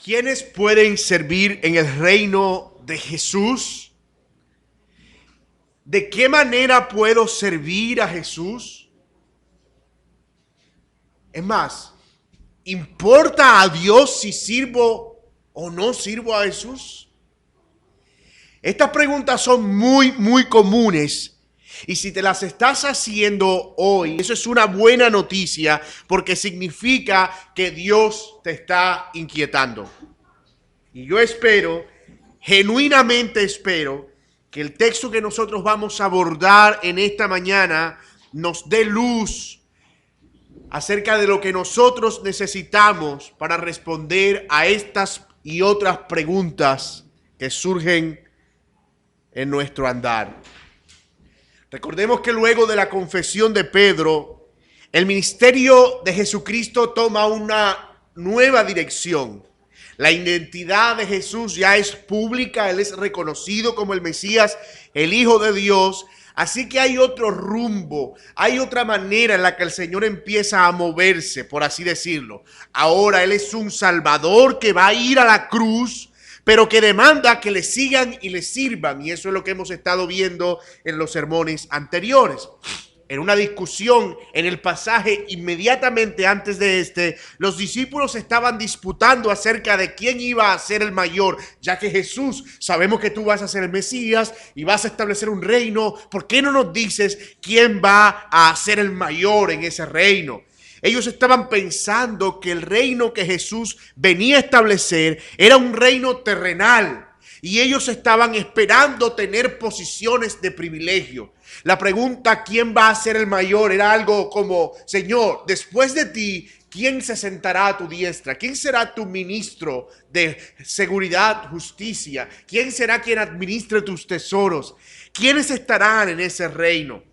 ¿Quiénes pueden servir en el reino de Jesús? ¿De qué manera puedo servir a Jesús? Es más, ¿importa a Dios si sirvo o no sirvo a Jesús? Estas preguntas son muy comunes. Y si te las estás haciendo hoy, eso es una buena noticia porque significa que Dios te está inquietando. Y yo espero, genuinamente espero, que el texto que nosotros vamos a abordar en esta mañana nos dé luz acerca de lo que nosotros necesitamos para responder a estas y otras preguntas que surgen en nuestro andar. Recordemos que luego de la confesión de Pedro, el ministerio de Jesucristo toma una nueva dirección. La identidad de Jesús ya es pública, Él es reconocido como el Mesías, el Hijo de Dios. Así que hay otro rumbo, hay otra manera en la que el Señor empieza a moverse, por así decirlo. Ahora Él es un Salvador que va a ir a la cruz, pero que demanda que le sigan y le sirvan. Y eso es lo que hemos estado viendo en los sermones anteriores. En una discusión en el pasaje inmediatamente antes de este, los discípulos estaban disputando acerca de quién iba a ser el mayor, ya que Jesús, sabemos que tú vas a ser el Mesías y vas a establecer un reino. ¿Por qué no nos dices quién va a ser el mayor en ese reino? Ellos estaban pensando que el reino que Jesús venía a establecer era un reino terrenal y ellos estaban esperando tener posiciones de privilegio. La pregunta, ¿quién va a ser el mayor? Era algo como, Señor, después de ti, ¿quién se sentará a tu diestra? ¿Quién será tu ministro de seguridad, justicia? ¿Quién será quien administre tus tesoros? ¿Quiénes estarán en ese reino?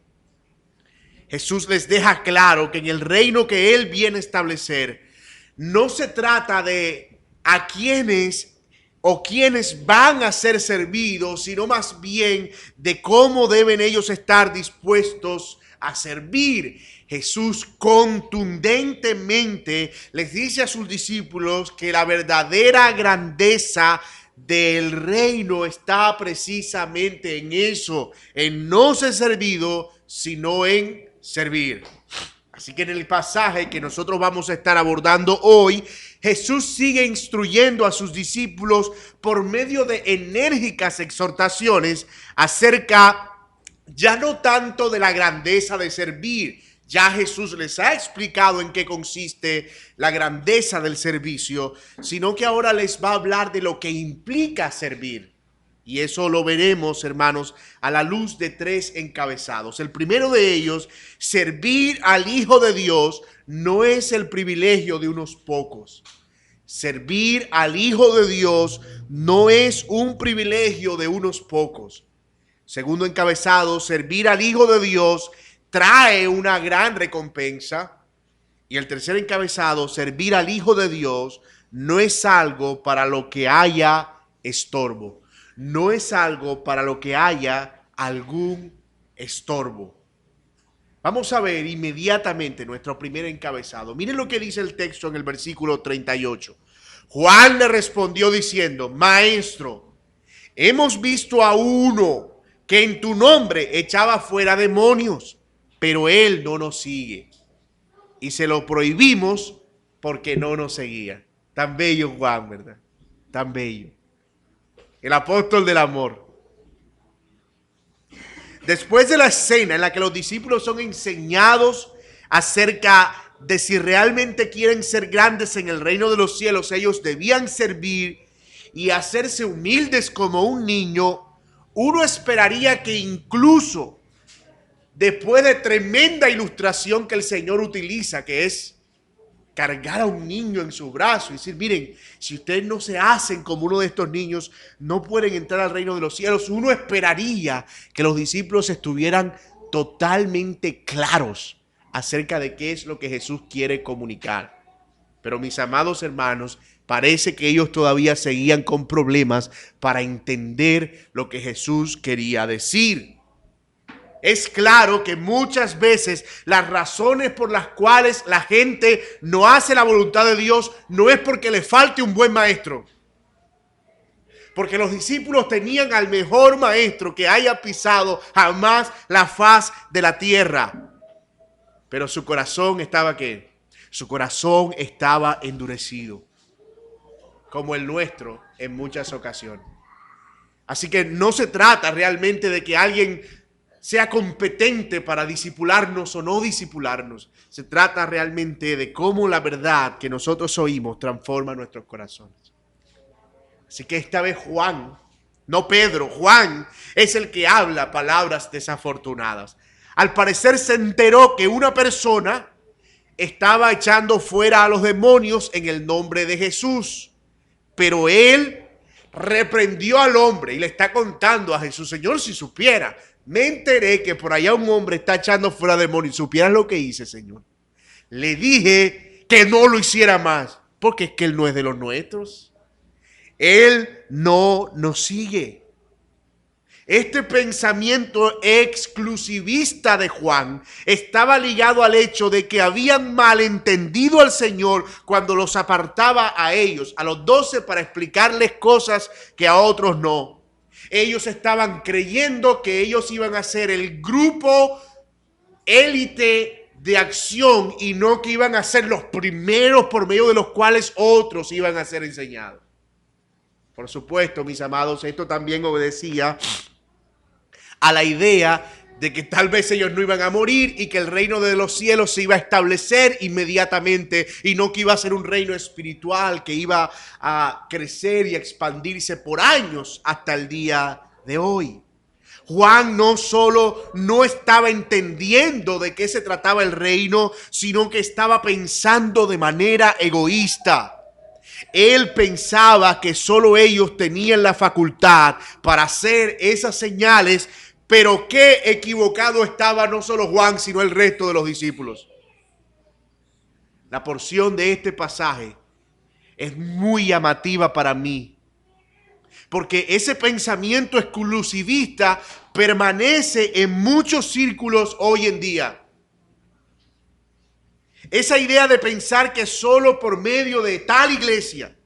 Jesús les deja claro que en el reino que Él viene a establecer, no se trata de a quiénes o quiénes van a ser servidos, sino más bien de cómo deben ellos estar dispuestos a servir. Jesús contundentemente les dice a sus discípulos que la verdadera grandeza del reino está precisamente en eso, en no ser servido, sino en servir. Así que en el pasaje que nosotros vamos a estar abordando hoy, Jesús sigue instruyendo a sus discípulos por medio de enérgicas exhortaciones acerca ya no tanto de la grandeza de servir. Ya Jesús les ha explicado en qué consiste la grandeza del servicio, sino que ahora les va a hablar de lo que implica servir. Y eso lo veremos, hermanos, a la luz de tres encabezados. El primero de ellos, servir al Hijo de Dios no es el privilegio de unos pocos. Servir al Hijo de Dios no es un privilegio de unos pocos. Segundo encabezado, servir al Hijo de Dios trae una gran recompensa. Y el tercer encabezado, servir al Hijo de Dios no es algo para lo que haya estorbo. No es algo para lo que haya algún estorbo. Vamos a ver inmediatamente nuestro primer encabezado. Miren lo que dice el texto en el versículo 38. Juan le respondió diciendo, Maestro, hemos visto a uno que en tu nombre echaba fuera demonios, pero él no nos sigue. Y se lo prohibimos porque no nos seguía. Tan bello Juan, ¿verdad? Tan bello. El apóstol del amor. Después de la escena en la que los discípulos son enseñados acerca de si realmente quieren ser grandes en el reino de los cielos, ellos debían servir y hacerse humildes como un niño, uno esperaría que incluso después de tremenda ilustración que el Señor utiliza, que es cargar a un niño en su brazo y decir, miren, si ustedes no se hacen como uno de estos niños, no pueden entrar al reino de los cielos. Uno esperaría que los discípulos estuvieran totalmente claros acerca de qué es lo que Jesús quiere comunicar. Pero mis amados hermanos, parece que ellos todavía seguían con problemas para entender lo que Jesús quería decir. Es claro que muchas veces las razones por las cuales la gente no hace la voluntad de Dios no es porque le falte un buen maestro. Porque los discípulos tenían al mejor maestro que haya pisado jamás la faz de la tierra. Pero su corazón estaba ¿qué? Su corazón estaba endurecido, como el nuestro en muchas ocasiones. Así que no se trata realmente de que alguien sea competente para discipularnos o no discipularnos. Se trata realmente de cómo la verdad que nosotros oímos transforma nuestros corazones. Así que esta vez Juan, no Pedro, Juan es el que habla palabras desafortunadas. Al parecer se enteró que una persona estaba echando fuera a los demonios en el nombre de Jesús. Pero él reprendió al hombre y le está contando a Jesús: Señor, si supiera, me enteré que por allá un hombre está echando fuera demonios. ¿Supieras lo que hice, Señor? Le dije que no lo hiciera más, porque es que Él no es de los nuestros. Él no nos sigue. Este pensamiento exclusivista de Juan estaba ligado al hecho de que habían malentendido al Señor cuando los apartaba a ellos, a los 12, para explicarles cosas que a otros no. Ellos estaban creyendo que ellos iban a ser el grupo élite de acción y no que iban a ser los primeros por medio de los cuales otros iban a ser enseñados. Por supuesto, mis amados, esto también obedecía a la idea de que tal vez ellos no iban a morir y que el reino de los cielos se iba a establecer inmediatamente y no que iba a ser un reino espiritual que iba a crecer y expandirse por años hasta el día de hoy. Juan no solo no estaba entendiendo de qué se trataba el reino, sino que estaba pensando de manera egoísta. Él pensaba que solo ellos tenían la facultad para hacer esas señales, pero qué equivocado estaba no solo Juan, sino el resto de los discípulos. La porción de este pasaje es muy llamativa para mí, porque ese pensamiento exclusivista permanece en muchos círculos hoy en día. Esa idea de pensar que solo por medio de tal iglesia,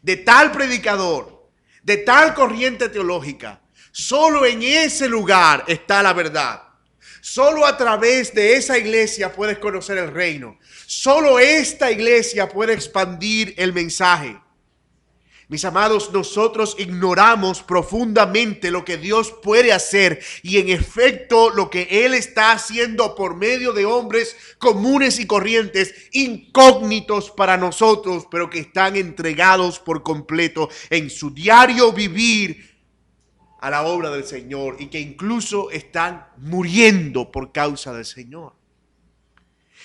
de tal predicador, de tal corriente teológica, solo en ese lugar está la verdad. Solo a través de esa iglesia puedes conocer el reino. Solo esta iglesia puede expandir el mensaje. Mis amados, nosotros ignoramos profundamente lo que Dios puede hacer y en efecto lo que Él está haciendo por medio de hombres comunes y corrientes, incógnitos para nosotros, pero que están entregados por completo en su diario vivir a la obra del Señor y que incluso están muriendo por causa del Señor.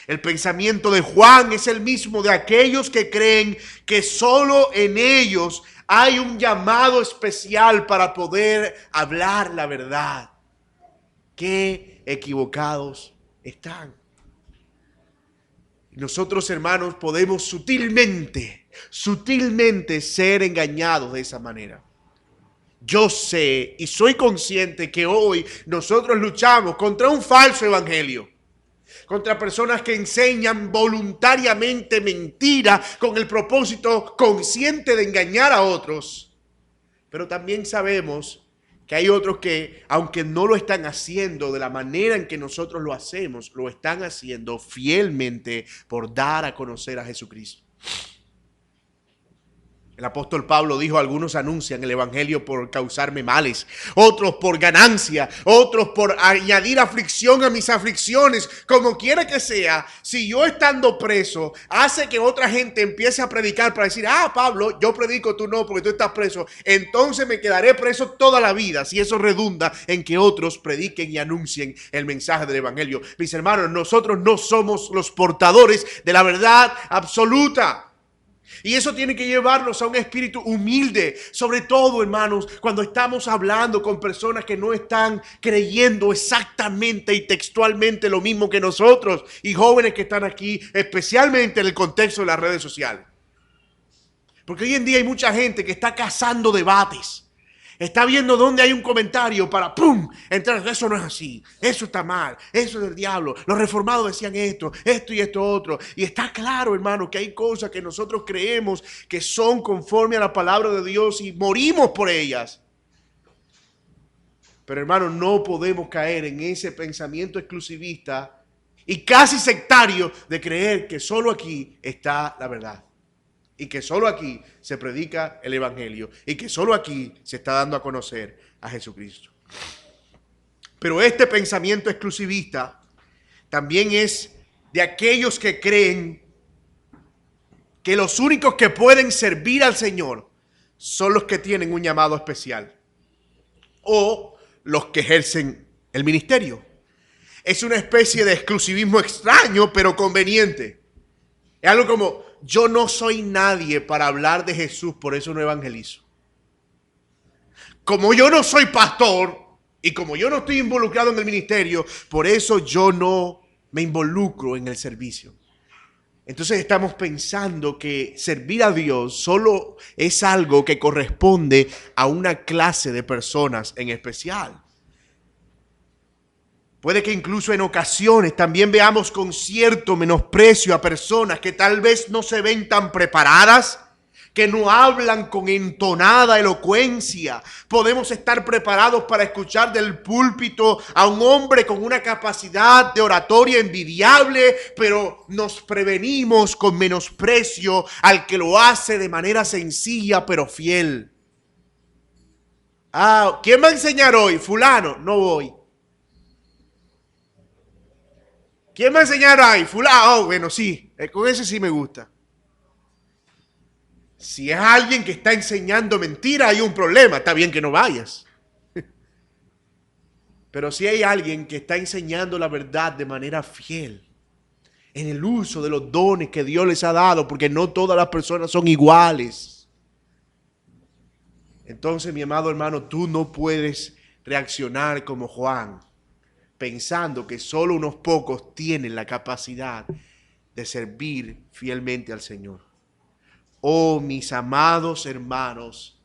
El pensamiento de Juan es el mismo de aquellos que creen que solo en ellos hay un llamado especial para poder hablar la verdad. Qué equivocados están. Nosotros, hermanos, podemos sutilmente ser engañados de esa manera. Yo sé y soy consciente que hoy nosotros luchamos contra un falso evangelio. Contra personas que enseñan voluntariamente mentira con el propósito consciente de engañar a otros. Pero también sabemos que hay otros que, aunque no lo están haciendo de la manera en que nosotros lo hacemos, lo están haciendo fielmente por dar a conocer a Jesucristo. El apóstol Pablo dijo: algunos anuncian el evangelio por causarme males, otros por ganancia, otros por añadir aflicción a mis aflicciones. Como quiera que sea, si yo estando preso hace que otra gente empiece a predicar para decir: Pablo, yo predico, tú no, porque tú estás preso, entonces me quedaré preso toda la vida, si eso redunda en que otros prediquen y anuncien el mensaje del evangelio. Mis hermanos, nosotros no somos los portadores de la verdad absoluta. Y eso tiene que llevarnos a un espíritu humilde, sobre todo, hermanos, cuando estamos hablando con personas que no están creyendo exactamente y textualmente lo mismo que nosotros, y jóvenes que están aquí, especialmente en el contexto de las redes sociales. Porque hoy en día hay mucha gente que está cazando debates, Está viendo dónde hay un comentario para ¡pum! Entrar. Eso no es así. Eso está mal. Eso es del diablo. Los reformados decían esto y esto otro. Y está claro, hermano, que hay cosas que nosotros creemos que son conforme a la palabra de Dios y morimos por ellas. Pero, hermano, no podemos caer en ese pensamiento exclusivista y casi sectario de creer que solo aquí está la verdad. Y que solo aquí se predica el evangelio. Y que solo aquí se está dando a conocer a Jesucristo. Pero este pensamiento exclusivista también es de aquellos que creen que los únicos que pueden servir al Señor son los que tienen un llamado especial. O los que ejercen el ministerio. Es una especie de exclusivismo extraño, pero conveniente. Es algo como: yo no soy nadie para hablar de Jesús, por eso no evangelizo. Como yo no soy pastor y como yo no estoy involucrado en el ministerio, por eso yo no me involucro en el servicio. Entonces estamos pensando que servir a Dios solo es algo que corresponde a una clase de personas en especial. Puede que incluso en ocasiones también veamos con cierto menosprecio a personas que tal vez no se ven tan preparadas, que no hablan con entonada elocuencia. Podemos estar preparados para escuchar del púlpito a un hombre con una capacidad de oratoria envidiable, pero nos prevenimos con menosprecio al que lo hace de manera sencilla pero fiel. ¿Quién va a enseñar hoy? Fulano, no voy. ¿Quién va a enseñar ahí? Fulano. Bueno, sí, con ese sí me gusta. Si es alguien que está enseñando mentira, hay un problema. Está bien que no vayas. Pero si hay alguien que está enseñando la verdad de manera fiel, en el uso de los dones que Dios les ha dado, porque no todas las personas son iguales. Entonces, mi amado hermano, tú no puedes reaccionar como Juan, pensando que solo unos pocos tienen la capacidad de servir fielmente al Señor. Oh, mis amados hermanos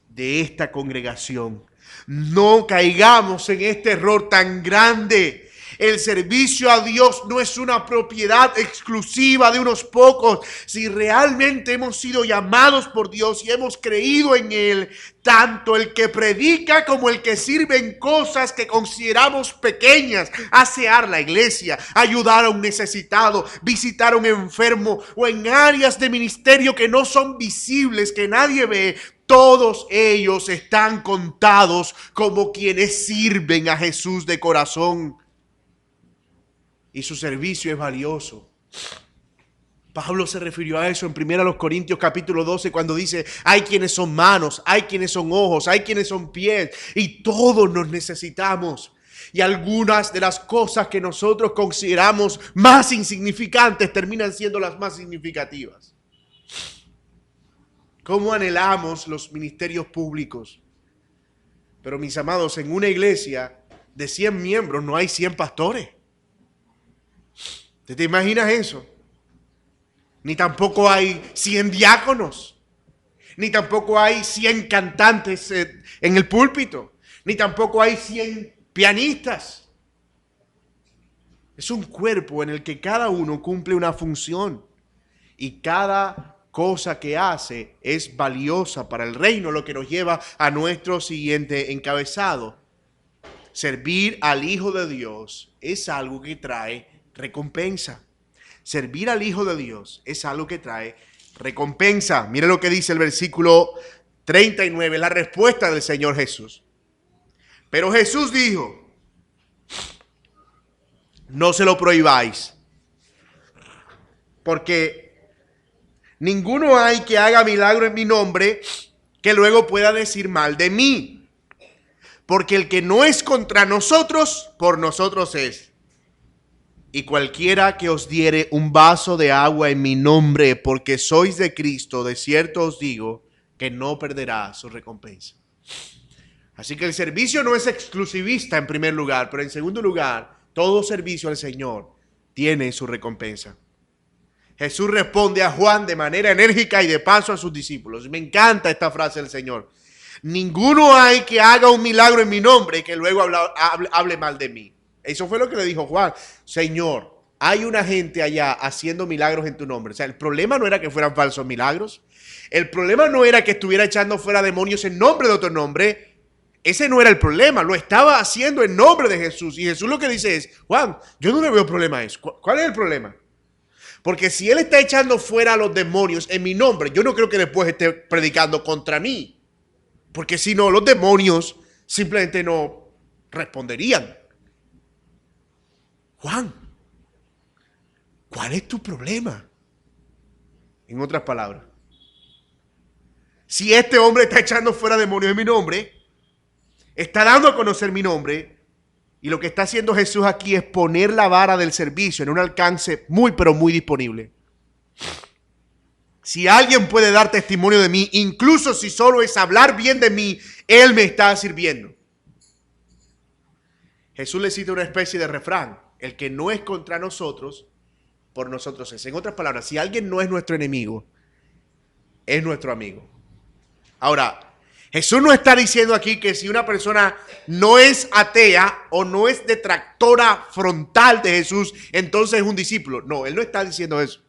de esta congregación, no caigamos en este error tan grande. El servicio a Dios no es una propiedad exclusiva de unos pocos. Si realmente hemos sido llamados por Dios y hemos creído en Él, tanto el que predica como el que sirve en cosas que consideramos pequeñas, asear la iglesia, ayudar a un necesitado, visitar a un enfermo o en áreas de ministerio que no son visibles, que nadie ve, todos ellos están contados como quienes sirven a Jesús de corazón. Y su servicio es valioso. Pablo se refirió a eso en 1 Corintios capítulo 12 cuando dice: hay quienes son manos, hay quienes son ojos, hay quienes son pies y todos nos necesitamos. Y algunas de las cosas que nosotros consideramos más insignificantes terminan siendo las más significativas. ¿Cómo anhelamos los ministerios públicos? Pero mis amados, en una iglesia de 100 miembros no hay 100 pastores. ¿Te imaginas eso? Ni tampoco hay 100 diáconos. Ni tampoco hay 100 cantantes en el púlpito. Ni tampoco hay 100 pianistas. Es un cuerpo en el que cada uno cumple una función. Y cada cosa que hace es valiosa para el reino, lo que nos lleva a nuestro siguiente encabezado. Servir al Hijo de Dios es algo que trae recompensa. Servir al Hijo de Dios es algo que trae recompensa. Mire lo que dice el versículo 39, la respuesta del Señor Jesús. Pero Jesús dijo: no se lo prohibáis, porque ninguno hay que haga milagro en mi nombre que luego pueda decir mal de mí. Porque el que no es contra nosotros, por nosotros es. Y cualquiera que os diere un vaso de agua en mi nombre, porque sois de Cristo, de cierto os digo que no perderá su recompensa. Así que el servicio no es exclusivista en primer lugar, pero en segundo lugar, todo servicio al Señor tiene su recompensa. Jesús responde a Juan de manera enérgica y de paso a sus discípulos. Me encanta esta frase del Señor. Ninguno hay que haga un milagro en mi nombre y que luego hable mal de mí. Eso fue lo que le dijo Juan. Señor, hay una gente allá haciendo milagros en tu nombre. O sea, el problema no era que fueran falsos milagros. El problema no era que estuviera echando fuera demonios en nombre de otro nombre. Ese no era el problema. Lo estaba haciendo en nombre de Jesús. Y Jesús lo que dice es, Juan, yo no le veo problema a eso. ¿Cuál es el problema? Porque si él está echando fuera a los demonios en mi nombre, yo no creo que después esté predicando contra mí. Porque si no, los demonios simplemente no responderían. Juan, ¿cuál es tu problema? En otras palabras, si este hombre está echando fuera demonios en mi nombre, está dando a conocer mi nombre, y lo que está haciendo Jesús aquí es poner la vara del servicio en un alcance muy, pero muy disponible. Si alguien puede dar testimonio de mí, incluso si solo es hablar bien de mí, él me está sirviendo. Jesús le cita una especie de refrán: el que no es contra nosotros, por nosotros es. En otras palabras, si alguien no es nuestro enemigo, es nuestro amigo. Ahora, Jesús no está diciendo aquí que si una persona no es atea o no es detractora frontal de Jesús, entonces es un discípulo. No, él no está diciendo eso.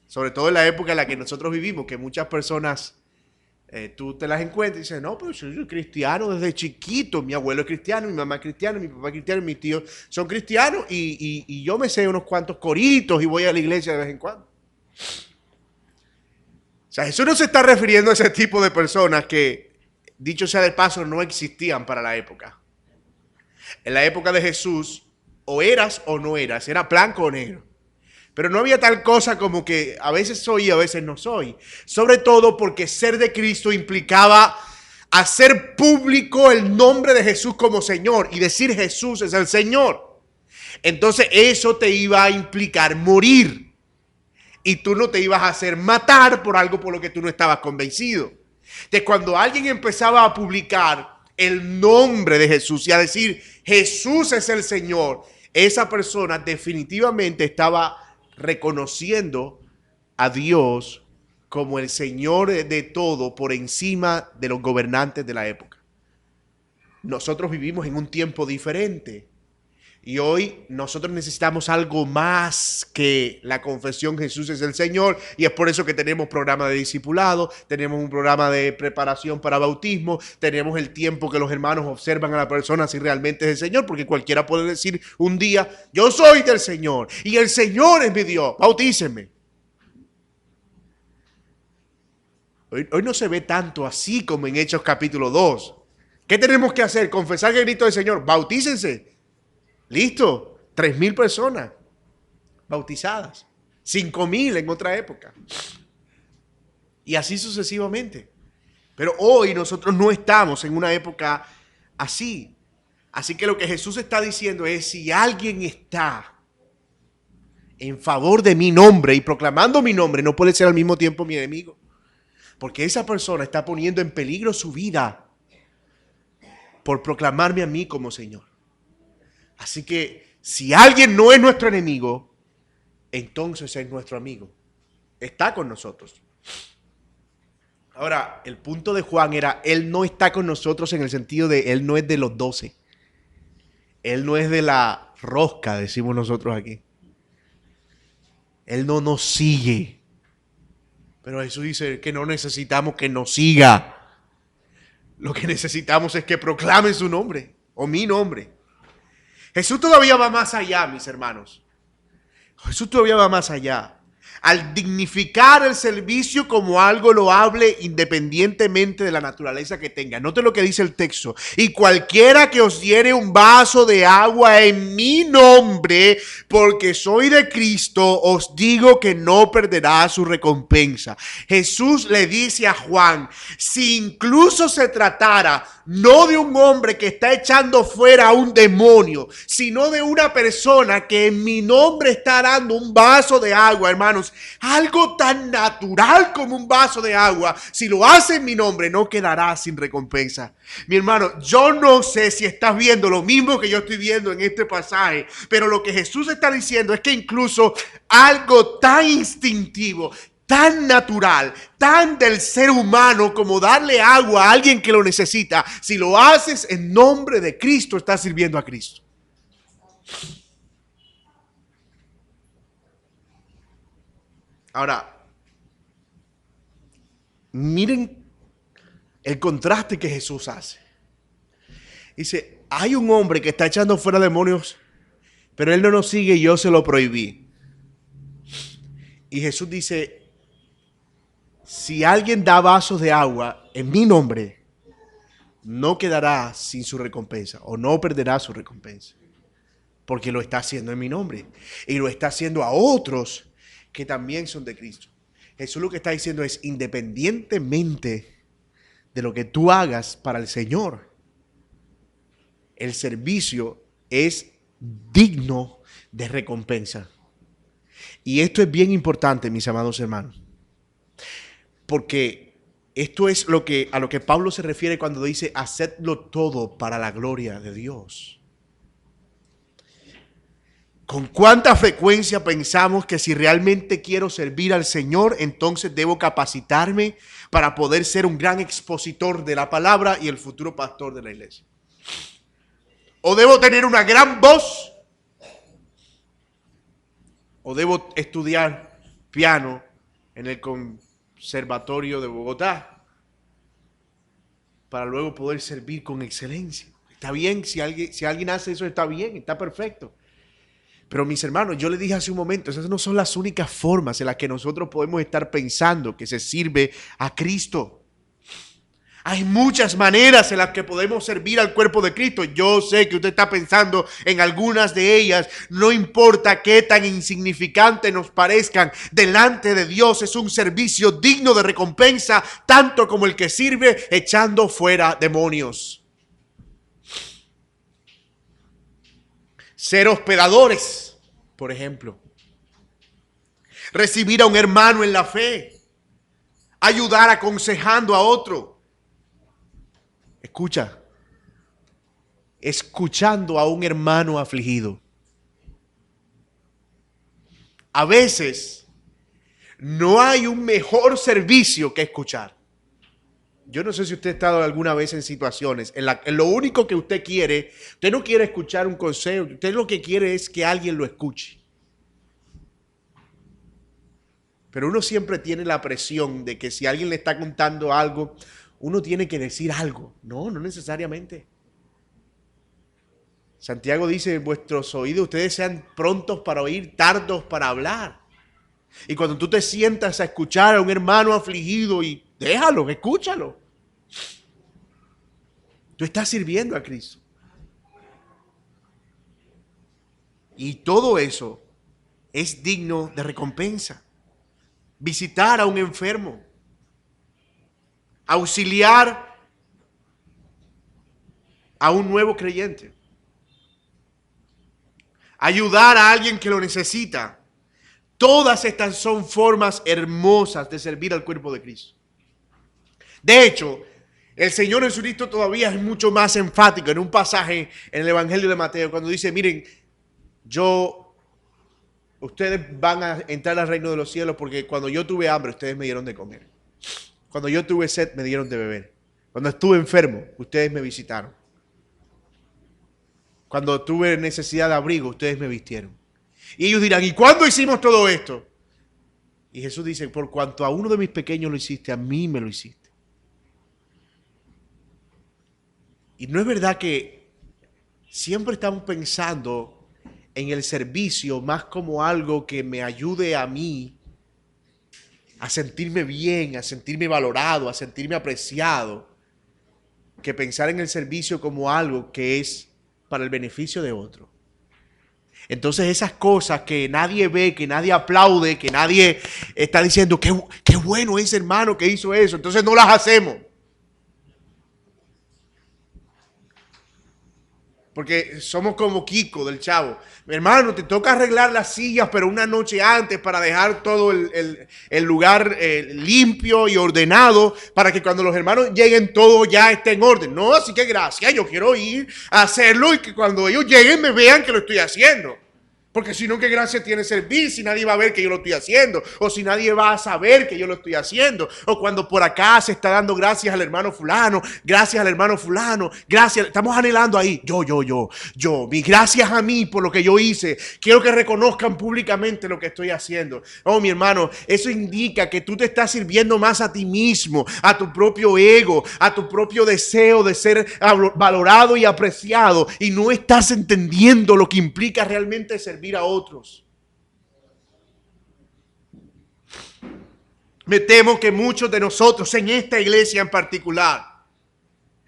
Sobre todo en la época en la que nosotros vivimos, que muchas personas, tú te las encuentras y dices, no, pero yo soy cristiano desde chiquito. Mi abuelo es cristiano, mi mamá es cristiana, mi papá es cristiano, mis tíos son cristianos y yo me sé unos cuantos coritos y voy a la iglesia de vez en cuando. O sea, Jesús no se está refiriendo a ese tipo de personas que, dicho sea de paso, no existían para la época. En la época de Jesús, o eras o no eras, era blanco o negro. Pero no había tal cosa como que a veces soy y a veces no soy. Sobre todo porque ser de Cristo implicaba hacer público el nombre de Jesús como Señor y decir Jesús es el Señor. Entonces eso te iba a implicar morir. Y tú no te ibas a hacer matar por algo por lo que tú no estabas convencido. Entonces cuando alguien empezaba a publicar el nombre de Jesús y a decir Jesús es el Señor, esa persona definitivamente estaba reconociendo a Dios como el Señor de todo por encima de los gobernantes de la época. Nosotros vivimos en un tiempo diferente y hoy nosotros necesitamos algo más que la confesión Jesús es el Señor, y es por eso que tenemos programa de discipulado, tenemos un programa de preparación para bautismo, tenemos el tiempo que los hermanos observan a la persona si realmente es el Señor, porque cualquiera puede decir un día, yo soy del Señor y el Señor es mi Dios, bautícenme. Hoy no se ve tanto así como en Hechos capítulo 2. ¿Qué tenemos que hacer? Confesar que Cristo es el Señor. Bautícense. Listo. 3,000 personas bautizadas. 5,000 en otra época. Y así sucesivamente. Pero hoy nosotros no estamos en una época así. Así que lo que Jesús está diciendo es, si alguien está en favor de mi nombre y proclamando mi nombre, no puede ser al mismo tiempo mi enemigo. Porque esa persona está poniendo en peligro su vida por proclamarme a mí como Señor. Así que si alguien no es nuestro enemigo, entonces es nuestro amigo. Está con nosotros. Ahora, el punto de Juan era, él no está con nosotros en el sentido de, él no es de los 12. Él no es de la rosca, decimos nosotros aquí. Él no nos sigue. Pero Jesús dice que no necesitamos que nos siga. Lo que necesitamos es que proclamen su nombre o mi nombre. Jesús todavía va más allá, mis hermanos. Jesús todavía va más allá. Al dignificar el servicio como algo loable independientemente de la naturaleza que tenga. Note lo que dice el texto. Y cualquiera que os diere un vaso de agua en mi nombre, porque soy de Cristo, os digo que no perderá su recompensa. Jesús le dice a Juan, si incluso se tratara no de un hombre que está echando fuera a un demonio, sino de una persona que en mi nombre está dando un vaso de agua, hermanos, algo tan natural como un vaso de agua, si lo hace en mi nombre, no quedará sin recompensa. Mi hermano, yo no sé si estás viendo lo mismo que yo estoy viendo en este pasaje, pero lo que Jesús está diciendo es que incluso algo tan instintivo, tan natural, tan del ser humano como darle agua a alguien que lo necesita. Si lo haces en nombre de Cristo, estás sirviendo a Cristo. Ahora, miren el contraste que Jesús hace. Dice, hay un hombre que está echando fuera demonios, pero él no nos sigue y yo se lo prohibí. Y Jesús dice, si alguien da vasos de agua en mi nombre, no quedará sin su recompensa o no perderá su recompensa. Porque lo está haciendo en mi nombre. Y lo está haciendo a otros que también son de Cristo. Jesús lo que está diciendo es, independientemente de lo que tú hagas para el Señor, el servicio es digno de recompensa. Y esto es bien importante, mis amados hermanos, porque esto es a lo que Pablo se refiere cuando dice, hacedlo todo para la gloria de Dios. ¿Con cuánta frecuencia pensamos que si realmente quiero servir al Señor, entonces debo capacitarme para poder ser un gran expositor de la palabra y el futuro pastor de la iglesia? ¿O debo tener una gran voz? ¿O debo estudiar piano en el Conservatorio de Bogotá para luego poder servir con excelencia? Está bien, si alguien hace eso, está bien, está perfecto. Pero mis hermanos, yo les dije hace un momento, esas no son las únicas formas en las que nosotros podemos estar pensando que se sirve a Cristo. Hay muchas maneras en las que podemos servir al cuerpo de Cristo. Yo sé que usted está pensando en algunas de ellas. No importa qué tan insignificantes nos parezcan, delante de Dios es un servicio digno de recompensa, tanto como el que sirve echando fuera demonios. Ser hospedadores, por ejemplo. Recibir a un hermano en la fe. Ayudar aconsejando a otro. Escucha. Escuchando a un hermano afligido. A veces no hay un mejor servicio que escuchar. Yo no sé si usted ha estado alguna vez en situaciones en lo único que usted no quiere escuchar un consejo, usted lo que quiere es que alguien lo escuche. Pero uno siempre tiene la presión de que si alguien le está contando algo, uno tiene que decir algo. No necesariamente. Santiago dice, vuestros oídos, ustedes sean prontos para oír, tardos para hablar. Y cuando tú te sientas a escuchar a un hermano afligido y déjalo, escúchalo. Tú estás sirviendo a Cristo. Y todo eso es digno de recompensa. Visitar a un enfermo. Auxiliar a un nuevo creyente. Ayudar a alguien que lo necesita. Todas estas son formas hermosas de servir al cuerpo de Cristo. De hecho, el Señor Jesucristo todavía es mucho más enfático en un pasaje en el Evangelio de Mateo cuando dice, miren, ustedes van a entrar al reino de los cielos porque cuando yo tuve hambre, ustedes me dieron de comer. Cuando yo tuve sed, me dieron de beber. Cuando estuve enfermo, ustedes me visitaron. Cuando tuve necesidad de abrigo, ustedes me vistieron. Y ellos dirán, ¿y cuándo hicimos todo esto? Y Jesús dice, por cuanto a uno de mis pequeños lo hiciste, a mí me lo hiciste. Y no es verdad que siempre estamos pensando en el servicio más como algo que me ayude a mí a sentirme bien, a sentirme valorado, a sentirme apreciado, que pensar en el servicio como algo que es para el beneficio de otro. Entonces esas cosas que nadie ve, que nadie aplaude, que nadie está diciendo qué bueno ese hermano que hizo eso, entonces no las hacemos. Porque somos como Kiko del Chavo. Mi hermano, te toca arreglar las sillas, pero una noche antes para dejar todo el lugar limpio y ordenado, para que cuando los hermanos lleguen todo ya esté en orden. No, así que gracias, yo quiero ir a hacerlo y que cuando ellos lleguen me vean que lo estoy haciendo. Porque si no, ¿qué gracia tiene servir si nadie va a ver que yo lo estoy haciendo? O si nadie va a saber que yo lo estoy haciendo. O cuando por acá se está dando gracias al hermano fulano, gracias al hermano fulano, gracias. Estamos anhelando ahí, yo, mi gracias a mí por lo que yo hice. Quiero que reconozcan públicamente lo que estoy haciendo. Oh, mi hermano, eso indica que tú te estás sirviendo más a ti mismo, a tu propio ego, a tu propio deseo de ser valorado y apreciado. Y no estás entendiendo lo que implica realmente servir a otros. Me temo que muchos de nosotros en esta iglesia en particular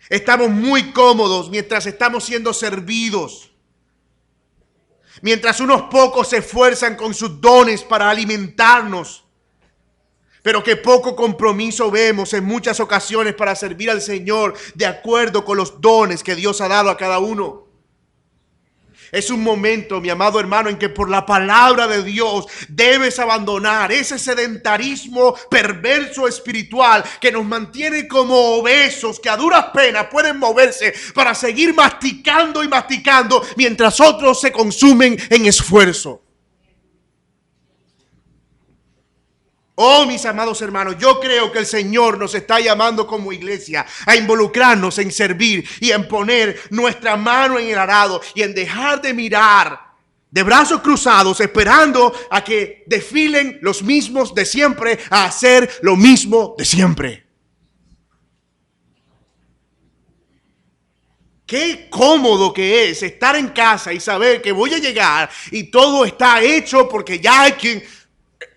estamos muy cómodos mientras estamos siendo servidos, mientras unos pocos se esfuerzan con sus dones para alimentarnos, pero que poco compromiso vemos en muchas ocasiones para servir al Señor de acuerdo con los dones que Dios ha dado a cada uno. Es un momento, mi amado hermano, en que por la palabra de Dios debes abandonar ese sedentarismo perverso espiritual que nos mantiene como obesos, que a duras penas pueden moverse para seguir masticando y masticando mientras otros se consumen en esfuerzo. Oh, mis amados hermanos, yo creo que el Señor nos está llamando como iglesia a involucrarnos en servir y en poner nuestra mano en el arado y en dejar de mirar de brazos cruzados esperando a que desfilen los mismos de siempre a hacer lo mismo de siempre. Qué cómodo que es estar en casa y saber que voy a llegar y todo está hecho porque ya hay quien...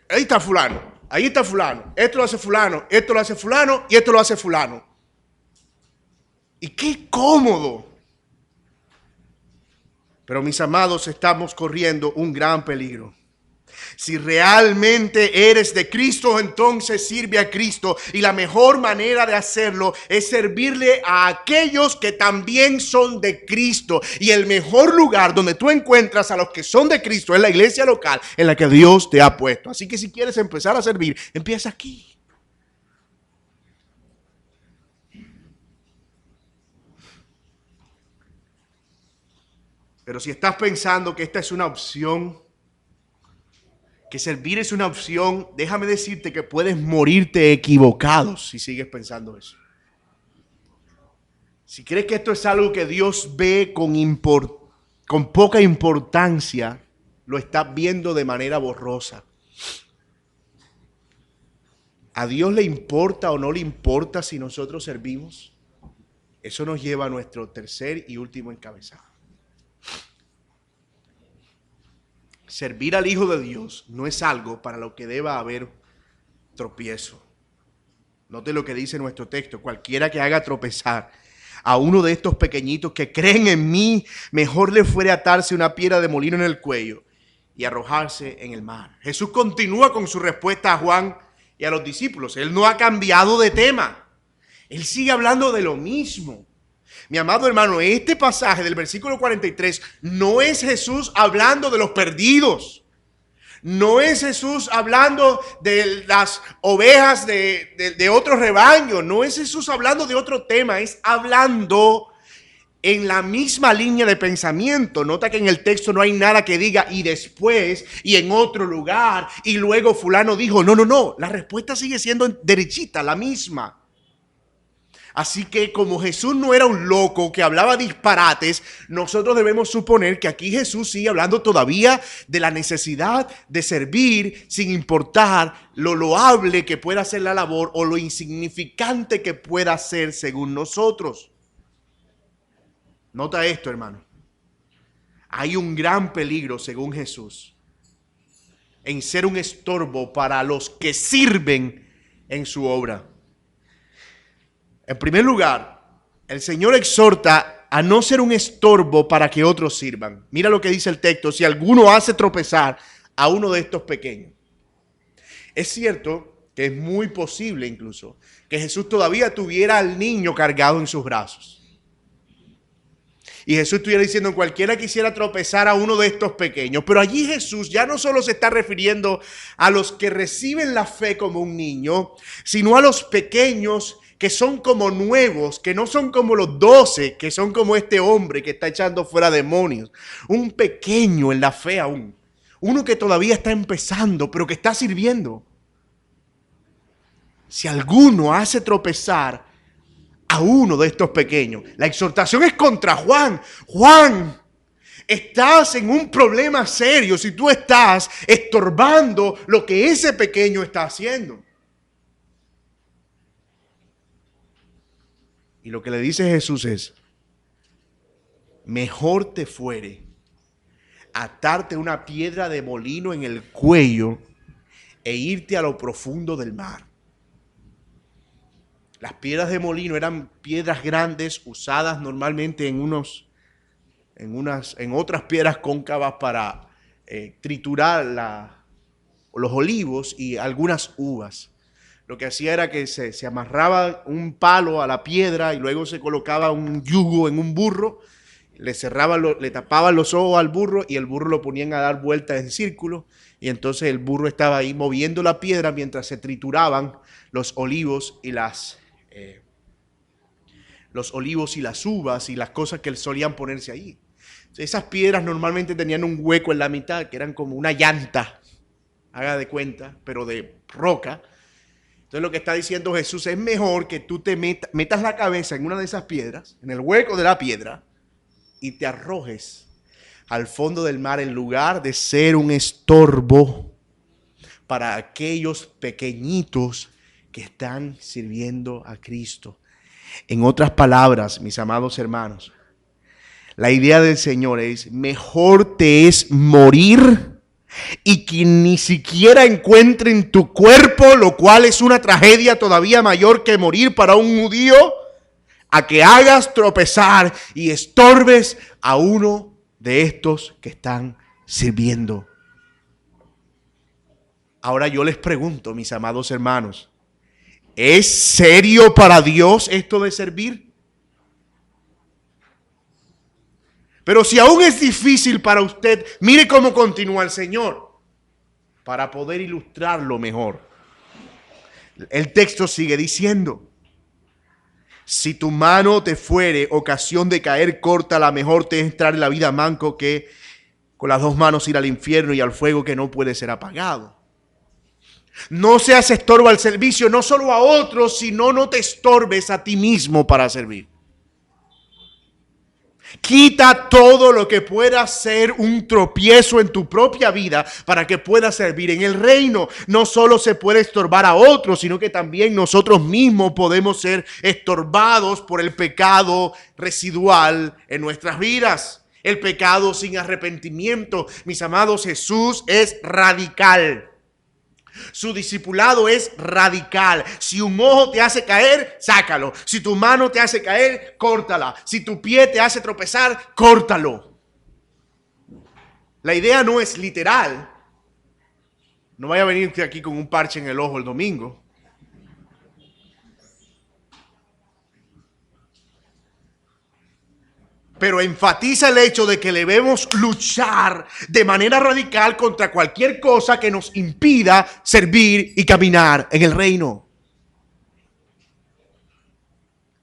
Ahí está fulano. Ahí está fulano, esto lo hace fulano, esto lo hace fulano y esto lo hace fulano. Y qué cómodo. Pero mis amados, estamos corriendo un gran peligro. Si realmente eres de Cristo, entonces sirve a Cristo. Y la mejor manera de hacerlo es servirle a aquellos que también son de Cristo. Y el mejor lugar donde tú encuentras a los que son de Cristo es la iglesia local en la que Dios te ha puesto. Así que si quieres empezar a servir, empieza aquí. Pero si estás pensando que esta es una opción, que servir es una opción, déjame decirte que puedes morirte equivocado si sigues pensando eso. Si crees que esto es algo que Dios ve con poca importancia, lo estás viendo de manera borrosa. ¿A Dios le importa o no le importa si nosotros servimos? Eso nos lleva a nuestro tercer y último encabezado. Servir al Hijo de Dios no es algo para lo que deba haber tropiezo. Note lo que dice nuestro texto. Cualquiera que haga tropezar a uno de estos pequeñitos que creen en mí, mejor le fuere atarse una piedra de molino en el cuello y arrojarse en el mar. Jesús continúa con su respuesta a Juan y a los discípulos. Él no ha cambiado de tema. Él sigue hablando de lo mismo. Mi amado hermano, este pasaje del versículo 43 no es Jesús hablando de los perdidos. No es Jesús hablando de las ovejas de otro rebaño. No es Jesús hablando de otro tema. Es hablando en la misma línea de pensamiento. Nota que en el texto no hay nada que diga y después y en otro lugar y luego fulano dijo. No. La respuesta sigue siendo derechita, la misma. Así que como Jesús no era un loco que hablaba disparates, nosotros debemos suponer que aquí Jesús sigue hablando todavía de la necesidad de servir sin importar lo loable que pueda ser la labor o lo insignificante que pueda ser según nosotros. Nota esto, hermano. Hay un gran peligro, según Jesús, en ser un estorbo para los que sirven en su obra. En primer lugar, el Señor exhorta a no ser un estorbo para que otros sirvan. Mira lo que dice el texto: si alguno hace tropezar a uno de estos pequeños. Es cierto que es muy posible incluso que Jesús todavía tuviera al niño cargado en sus brazos. Y Jesús estuviera diciendo: cualquiera quisiera tropezar a uno de estos pequeños. Pero allí Jesús ya no solo se está refiriendo a los que reciben la fe como un niño, sino a los pequeños que son como nuevos, que no son como los 12, que son como este hombre que está echando fuera demonios. Un pequeño en la fe aún. uno que todavía está empezando, pero que está sirviendo. Si alguno hace tropezar a uno de estos pequeños, la exhortación es contra Juan. Juan, estás en un problema serio si tú estás estorbando lo que ese pequeño está haciendo. Y lo que le dice Jesús es, mejor te fuere atarte una piedra de molino en el cuello e irte a lo profundo del mar. Las piedras de molino eran piedras grandes usadas normalmente en otras piedras cóncavas para triturar los olivos y algunas uvas. Lo que hacía era que se amarraba un palo a la piedra y luego se colocaba un yugo en un burro, le tapaban los ojos al burro y el burro lo ponían a dar vueltas en círculo y entonces el burro estaba ahí moviendo la piedra mientras se trituraban los olivos y las uvas y las cosas que solían ponerse ahí. Esas piedras normalmente tenían un hueco en la mitad que eran como una llanta, haga de cuenta, pero de roca. Entonces lo que está diciendo Jesús es mejor que tú te metas la cabeza en una de esas piedras, en el hueco de la piedra, y te arrojes al fondo del mar en lugar de ser un estorbo para aquellos pequeñitos que están sirviendo a Cristo. En otras palabras, mis amados hermanos, la idea del Señor es, mejor te es morir y que ni siquiera encuentren tu cuerpo, lo cual es una tragedia todavía mayor que morir para un judío, a que hagas tropezar y estorbes a uno de estos que están sirviendo. Ahora yo les pregunto, mis amados hermanos, ¿es serio para Dios esto de servir? Pero si aún es difícil para usted, mire cómo continúa el Señor para poder ilustrarlo mejor. El texto sigue diciendo, si tu mano te fuere ocasión de caer, córtala, mejor te es entrar en la vida manco que con las dos manos ir al infierno y al fuego que no puede ser apagado. No seas estorbo al servicio, no solo a otros, sino no te estorbes a ti mismo para servir. Quita todo lo que pueda ser un tropiezo en tu propia vida para que puedas servir en el reino. No solo se puede estorbar a otros, sino que también nosotros mismos podemos ser estorbados por el pecado residual en nuestras vidas. El pecado sin arrepentimiento. Mis amados, Jesús es radical. Su discipulado es radical. Si un ojo te hace caer, sácalo. Si tu mano te hace caer, córtala. Si tu pie te hace tropezar, córtalo. La idea no es literal. No vaya a venir aquí con un parche en el ojo el domingo. Pero enfatiza el hecho de que debemos luchar de manera radical contra cualquier cosa que nos impida servir y caminar en el reino.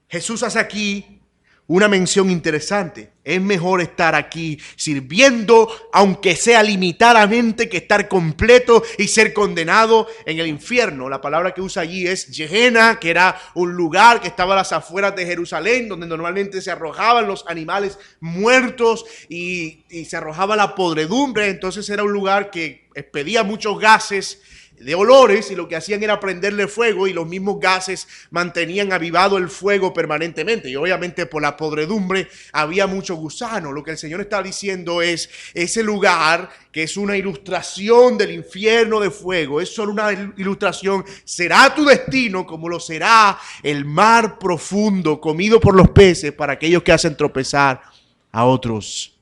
Jesús hace aquí una mención interesante. Es mejor estar aquí sirviendo, aunque sea limitadamente, que estar completo y ser condenado en el infierno. La palabra que usa allí es Gehenna, que era un lugar que estaba a las afueras de Jerusalén, donde normalmente se arrojaban los animales muertos y se arrojaba la podredumbre. Entonces era un lugar que expedía muchos gases de olores y lo que hacían era prenderle fuego y los mismos gases mantenían avivado el fuego permanentemente y obviamente por la podredumbre había mucho gusano. Lo que el Señor está diciendo es ese lugar que es una ilustración del infierno de fuego, es solo una ilustración, será tu destino como lo será el mar profundo comido por los peces para aquellos que hacen tropezar a otros.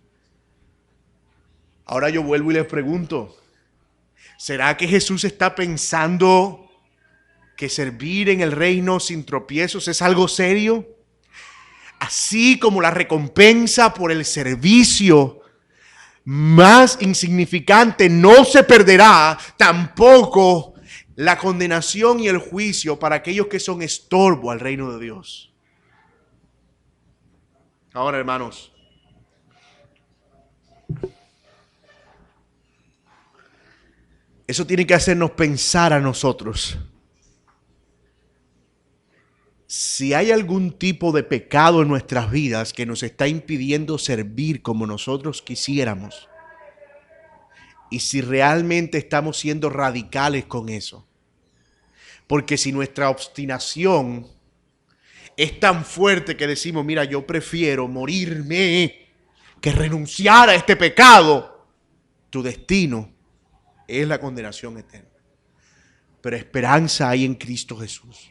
Ahora yo vuelvo y les pregunto, ¿será que Jesús está pensando que servir en el reino sin tropiezos es algo serio? Así como la recompensa por el servicio más insignificante no se perderá, tampoco la condenación y el juicio para aquellos que son estorbo al reino de Dios. Ahora, hermanos, Eso tiene que hacernos pensar a nosotros. Si hay algún tipo de pecado en nuestras vidas que nos está impidiendo servir como nosotros quisiéramos, y si realmente estamos siendo radicales con eso, porque si nuestra obstinación es tan fuerte que decimos, mira, yo prefiero morirme que renunciar a este pecado, tu destino es la condenación eterna. Pero esperanza hay en Cristo Jesús.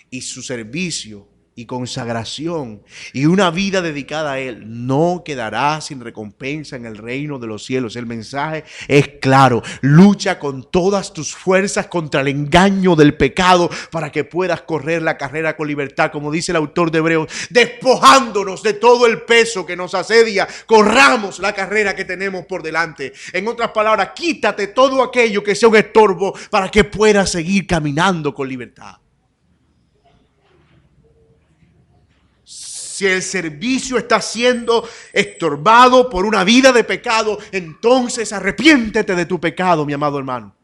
Y su servicio y consagración y una vida dedicada a Él no quedará sin recompensa en el reino de los cielos. El mensaje es claro: lucha con todas tus fuerzas contra el engaño del pecado para que puedas correr la carrera con libertad, como dice el autor de Hebreos, despojándonos de todo el peso que nos asedia, corramos la carrera que tenemos por delante. En otras palabras, quítate todo aquello que sea un estorbo para que puedas seguir caminando con libertad. Si el servicio está siendo estorbado por una vida de pecado, entonces arrepiéntete de tu pecado, mi amado hermano.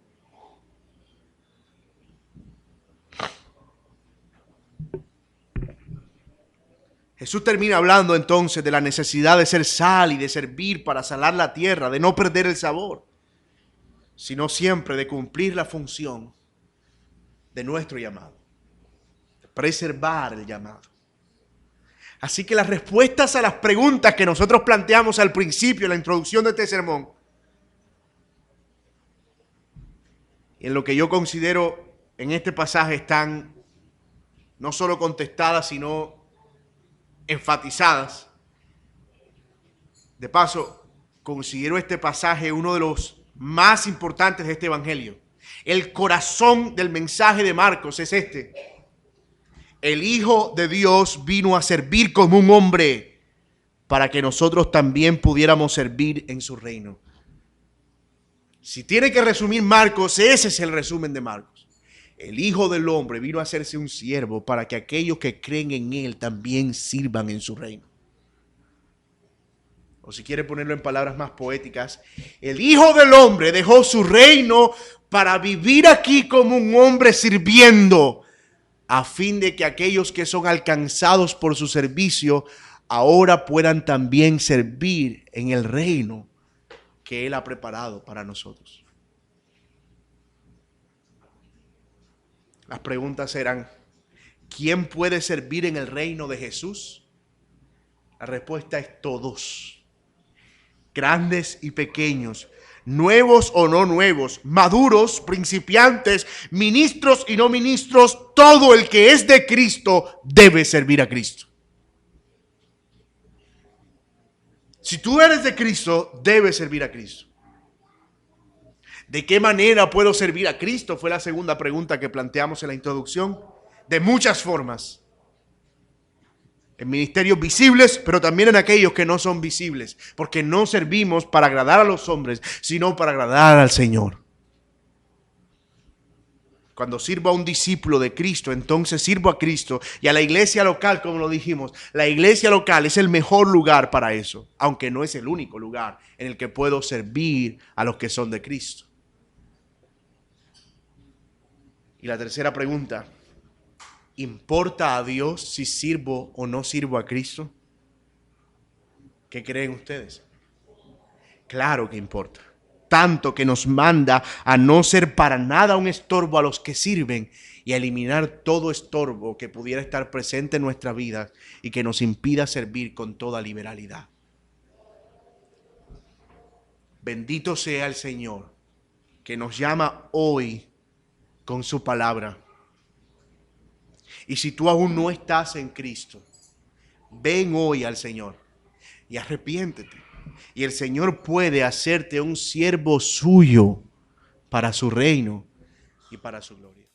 Jesús termina hablando entonces de la necesidad de ser sal y de servir para salar la tierra, de no perder el sabor, sino siempre de cumplir la función de nuestro llamado, de preservar el llamado. Así que las respuestas a las preguntas que nosotros planteamos al principio, en la introducción de este sermón, en lo que yo considero en este pasaje están no solo contestadas, sino enfatizadas. De paso, considero este pasaje uno de los más importantes de este evangelio. El corazón del mensaje de Marcos es este: el Hijo de Dios vino a servir como un hombre para que nosotros también pudiéramos servir en su reino. Si tiene que resumir Marcos, ese es el resumen de Marcos. El Hijo del Hombre vino a hacerse un siervo para que aquellos que creen en Él también sirvan en su reino. O si quiere ponerlo en palabras más poéticas, el Hijo del Hombre dejó su reino para vivir aquí como un hombre sirviendo, a fin de que aquellos que son alcanzados por su servicio ahora puedan también servir en el reino que Él ha preparado para nosotros. Las preguntas eran: ¿quién puede servir en el reino de Jesús? La respuesta es todos, grandes y pequeños, nuevos o no nuevos, maduros, principiantes, ministros y no ministros. Todo el que es de Cristo debe servir a Cristo. Si tú eres de Cristo, debes servir a Cristo. ¿De qué manera puedo servir a Cristo? Fue la segunda pregunta que planteamos en la introducción. De muchas formas. En ministerios visibles, pero también en aquellos que no son visibles. Porque no servimos para agradar a los hombres, sino para agradar al Señor. Cuando sirvo a un discípulo de Cristo, entonces sirvo a Cristo y a la iglesia local, como lo dijimos. La iglesia local es el mejor lugar para eso, aunque no es el único lugar en el que puedo servir a los que son de Cristo. Y la tercera pregunta: ¿importa a Dios si sirvo o no sirvo a Cristo? ¿Qué creen ustedes? Claro que importa. Tanto que nos manda a no ser para nada un estorbo a los que sirven y a eliminar todo estorbo que pudiera estar presente en nuestra vida y que nos impida servir con toda liberalidad. Bendito sea el Señor que nos llama hoy con su palabra. Y si tú aún no estás en Cristo, ven hoy al Señor y arrepiéntete. Y el Señor puede hacerte un siervo suyo para su reino y para su gloria.